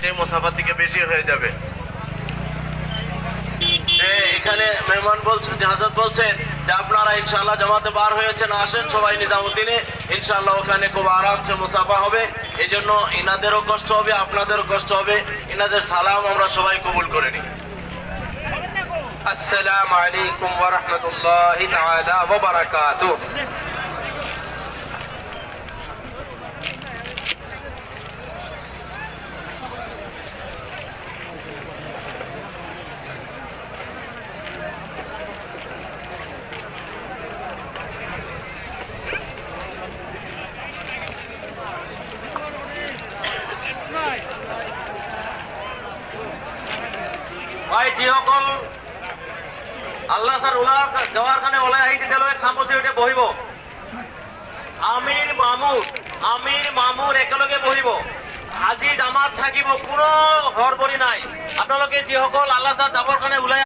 এটাই মুসাফা থেকে বেশি হয়ে যাবে। এখানে মেহমান বলছেন যে হযরত বলছেন যে আপনারা ইনশাআল্লাহ জামাতে বার হয়েছেন, আসেন সবাই নিজামুদ্দিনে, ইনশাআল্লাহ ওখানে খুব আরামসে মুসাফা হবে। এই জন্য ইনাদেরও কষ্ট হবে, আপনাদেরও কষ্ট হবে। ইনাদের সালাম আমরা সবাই কবুল করে নিই। আসসালামু আলাইকুম ওয়া রাহমাতুল্লাহি তাআলা ওয়া বারাকাতুহু। ভাই যিসকল আল্লাহ স্যার ওলাৰ যাৱাৰ কাৰণে ওলাই আহিছে তেওঁলোকে খামুচি উঠে বহিব। আমিৰ মামুৰ একেলগে বহিব। আজি জামাত থাকিব, কোনো হৰবৰি নাই। আপোনালোকে যিসকল আল্লাহ স্যাৰ যাবৰ কাৰণে ওলাই